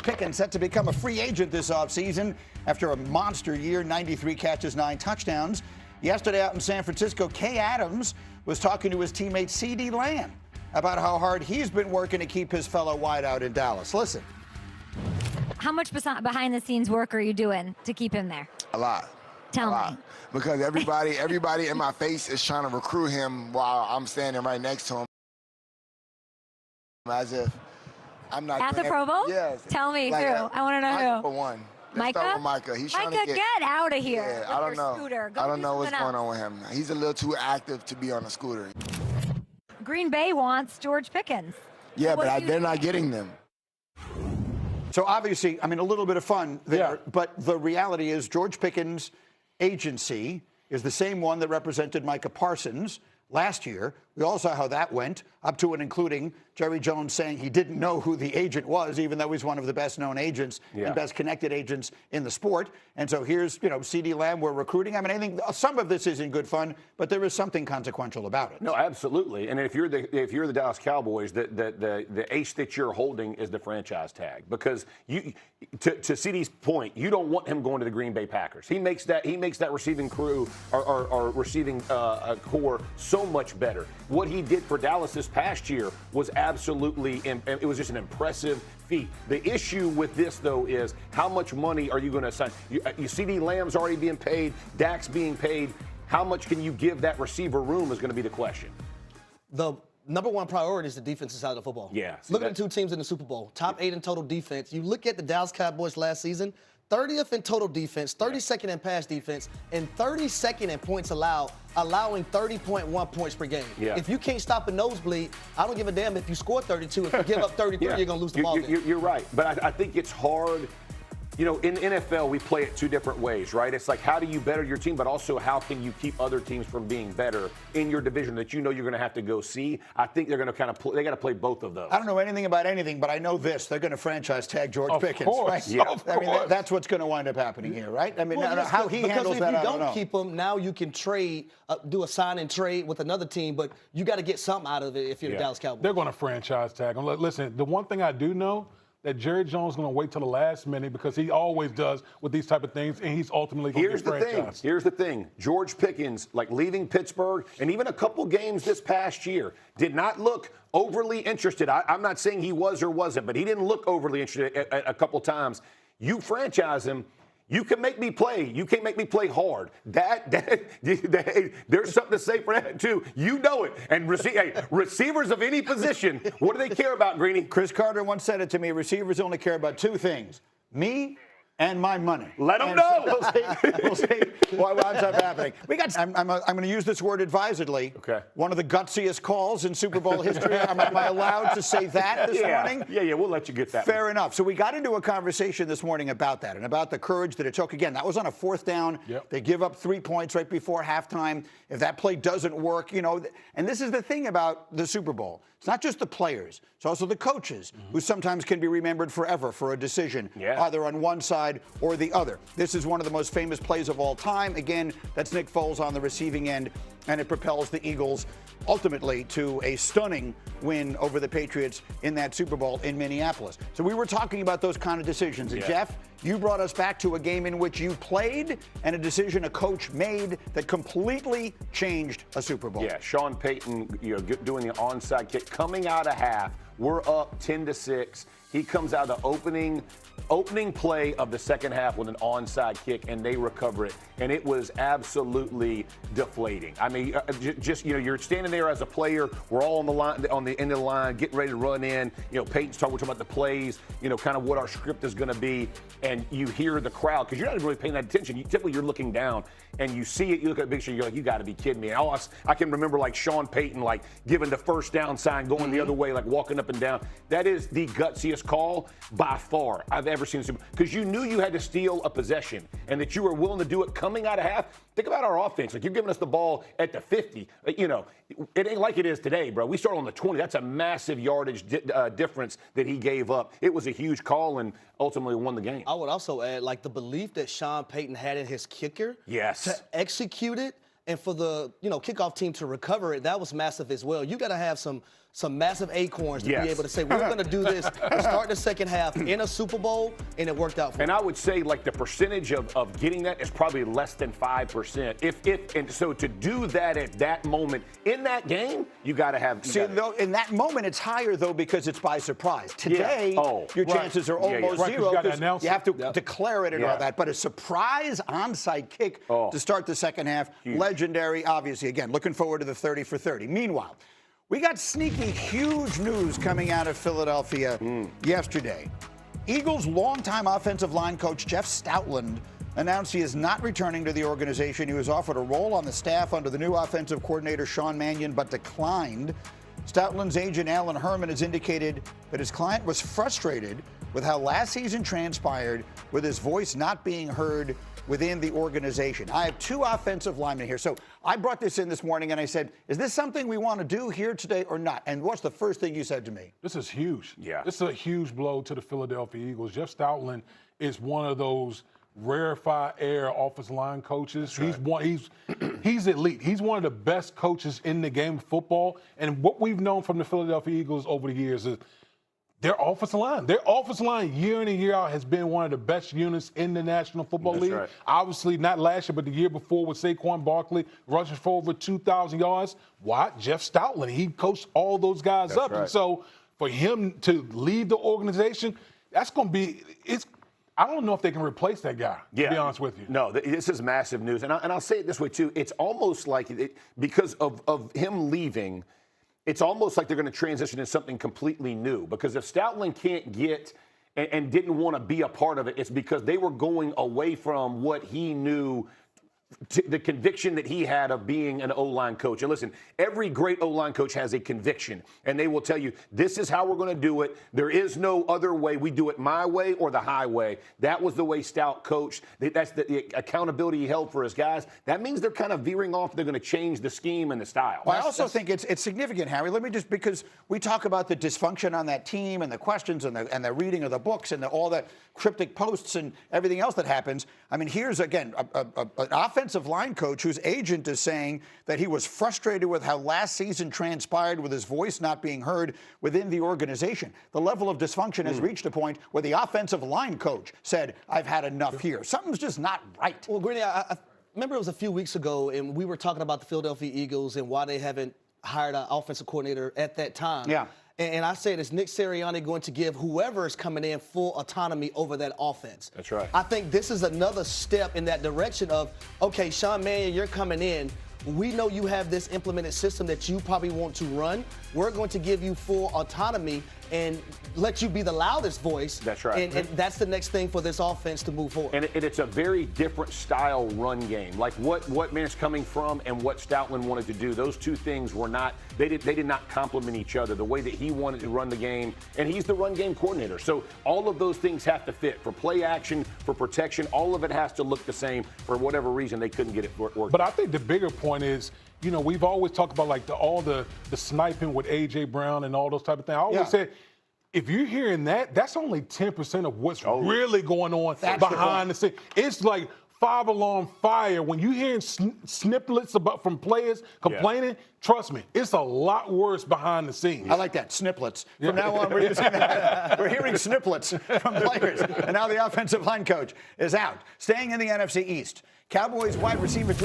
Pickens set to become a free agent this offseason after a monster year, 93 catches, 9 touchdowns. Yesterday out in San Francisco, Kay Adams was talking to his teammate CeeDee Lamb about how hard he's been working to keep his fellow wideout in Dallas. Listen. How much behind-the-scenes work are you doing to keep him there? A lot. Tell me. Because everybody in my face is trying to recruit him while I'm standing right next to him. As if I'm not. At the Pro Bowl? Yes. Tell me who. I want to know Micah who. For one. Micah? Let's start with Micah. He's trying to get out of here. Yeah, I don't know. Scooter. I don't know what's going on with him. He's a little too active to be on a scooter. Green Bay wants George Pickens. Yeah, but they're not getting them. So obviously, I mean, a little bit of fun there, but the reality is George Pickens' agency is the same one that represented Micah Parsons last year. We all saw how that went, up to and including Jerry Jones saying he didn't know who the agent was, even though he's one of the best-known agents and best-connected agents in the sport. And so here's, CeeDee Lamb, we're recruiting. I mean, I think some of this isn't good fun, but there is something consequential about it. No, absolutely. And if you're the Dallas Cowboys, the ace that you're holding is the franchise tag, because to CeeDee's point, you don't want him going to the Green Bay Packers. He makes that receiving crew or receiving core so much better. What he did for Dallas this past year was absolutely, it was just an impressive feat. The issue with this, though, is how much money are you going to assign? You CeeDee Lamb's already being paid, Dak's being paid. How much can you give that receiver room is going to be the question. The number one priority is the defensive side of the football. Yeah. Look at the two teams in the Super Bowl. Top 8 in total defense. You look at the Dallas Cowboys last season, 30th in total defense, 32nd in pass defense, and 32nd in points allowed, allowing 30.1 points per game. Yeah. If you can't stop a nosebleed, I don't give a damn if you score 32. If you give up 33, you're going to lose the ball game. You're right. But I think it's hard. In NFL, we play it two different ways, right? It's like, how do you better your team, but also how can you keep other teams from being better in your division that you're going to have to go see? I think they're going to they got to play both of those. I don't know anything about anything, but I know this. They're going to franchise tag George Pickens, right? Yeah. I mean, that's what's going to wind up happening here, right? I mean, how he handles that, I don't know. Because if you don't keep him, now you can trade, do a sign and trade with another team, but you got to get something out of it if you're the Dallas Cowboys. They're going to franchise tag him. Listen, the one thing I do know, that Jerry Jones is going to wait till the last minute, because he always does with these type of things, and he's ultimately going to get franchised. Here's the thing. George Pickens, like leaving Pittsburgh, and even a couple games this past year, did not look overly interested. I'm not saying he was or wasn't, but he didn't look overly interested a couple times. You franchise him, you can make me play. You can't make me play hard. There's something to say for that, too. You know it. And receivers of any position, what do they care about, Greeny? Chris Carter once said it to me, receivers only care about two things, me and my money. Let them know. So we'll see what winds up happening. I'm going to use this word advisedly. Okay. One of the gutsiest calls in Super Bowl history. Am I allowed to say that this morning? Yeah, we'll let you get that. Fair enough. So we got into a conversation this morning about that and about the courage that it took. Again, that was on a 4th down. Yep. They give up 3 points right before halftime. If that play doesn't work, and this is the thing about the Super Bowl. It's not just the players. It's also the coaches who sometimes can be remembered forever for a decision, either on one side or the other. This is one of the most famous plays of all time. Again, that's Nick Foles on the receiving end, and it propels the Eagles ultimately to a stunning win over the Patriots in that Super Bowl in Minneapolis. So we were talking about those kind of decisions. And Jeff, you brought us back to a game in which you played and a decision a coach made that completely changed a Super Bowl. Yeah, Sean Payton, doing the onside kick, coming out of half. We're up 10-6. He comes out of the opening play of the second half with an onside kick, and they recover it. And it was absolutely deflating. I mean, you're standing there as a player. We're all on the line, on the end of the line, getting ready to run in. Peyton's we're talking about the plays, kind of what our script is going to be. And you hear the crowd, because you're not really paying that attention. Typically, you're looking down, and you see it. You look at the picture, you're like, you got to be kidding me. And I can remember, like, Sean Payton, like, giving the first down sign, going the other way, like, walking up and down. That is the gutsiest call by far I've ever seen. Because you knew you had to steal a possession and that you were willing to do it coming out of half. Think about our offense. Like, you're giving us the ball at the 50. It ain't like it is today, bro. We start on the 20. That's a massive yardage difference that he gave up. It was a huge call and ultimately won the game. I would also add, like, the belief that Sean Payton had in his kicker to execute it and for the kickoff team to recover it, that was massive as well. You got to have some some massive acorns to Yes. be able to say, we're going to do this to start the second half in a Super Bowl, and it worked out for And them. I would say, like, the percentage of getting that is probably less than 5%. And so to do that at that moment in that game, you got to have. Though, in that moment, it's higher, though, because it's by surprise. Today, your chances are almost Right, 'cause zero you gotta because announce you it. have to declare it and all Yeah. that. But a surprise onside kick to start the second half, legendary, obviously. Again, looking forward to the 30 for 30. Meanwhile, we got sneaky, huge news coming out of Philadelphia yesterday. Eagles' longtime offensive line coach Jeff Stoutland announced he is not returning to the organization. He was offered a role on the staff under the new offensive coordinator Sean Mannion, but declined. Stoutland's agent Alan Herman has indicated that his client was frustrated with how last season transpired, with his voice not being heard within the organization. I have two offensive linemen here. So I brought this in this morning and I said, is this something we want to do here today or not? And what's the first thing you said to me? This is huge. Yeah. This is a huge blow to the Philadelphia Eagles. Jeff Stoutland is one of those rarefied air offensive line coaches. He's elite. He's one of the best coaches in the game of football. And what we've known from the Philadelphia Eagles over the years is their offensive line year in and year out has been one of the best units in the National Football League. Right. Obviously, not last year, but the year before with Saquon Barkley rushing for over 2,000 yards. Why? Jeff Stoutland. He coached all those guys up. Right. And so for him to leave the organization, that's going to be – I don't know if they can replace that guy, to be honest with you. No, this is massive news. And I'll say it this way, too. It's almost like because of him leaving – it's almost like they're going to transition into something completely new. Because if Stoutland can't get and didn't want to be a part of it, it's because they were going away from what he knew, the conviction that he had of being an O-line coach. And listen, every great O-line coach has a conviction, and they will tell you, this is how we're going to do it. There is no other way. We do it my way or the highway. That was the way Stout coached. That's the accountability he held for his guys. That means they're kind of veering off. They're going to change the scheme and the style. Well, I also think it's significant, Harry. Let me just, because we talk about the dysfunction on that team and the questions and the reading of the books and all the cryptic posts and everything else that happens. I mean, here's, again, an offensive line coach whose agent is saying that he was frustrated with how last season transpired with his voice not being heard within the organization. The level of dysfunction has reached a point where the offensive line coach said, I've had enough here. Something's just not right. Well, Greeny, I remember it was a few weeks ago, and we were talking about the Philadelphia Eagles and why they haven't hired an offensive coordinator at that time. Yeah. And I said, is Nick Sirianni going to give whoever is coming in full autonomy over that offense? That's right. I think this is another step in that direction of, okay, Sean Mannion, you're coming in. We know you have this implemented system that you probably want to run. We're going to give you full autonomy and let you be the loudest voice. That's right. And that's the next thing for this offense to move forward. And it's a very different style run game. Like what Man's coming from and what Stoutland wanted to do. Those two things were not, they did not complement each other. The way that he wanted to run the game, and he's the run game coordinator. So all of those things have to fit. For play action, for protection, all of it has to look the same. For whatever reason, they couldn't get it working. But I think the bigger point is, you know, we've always talked about like all the sniping with A.J. Brown and all those type of things. I always said, if you're hearing that, that's only 10% of what's really going on behind the scenes. It's like 5-alarm fire. When you're hearing snippets from players complaining, trust me, it's a lot worse behind the scenes. I like that, snippets. From now on, we're using that. We're hearing snippets from players. And now the offensive line coach is out. Staying in the NFC East, Cowboys wide receiver George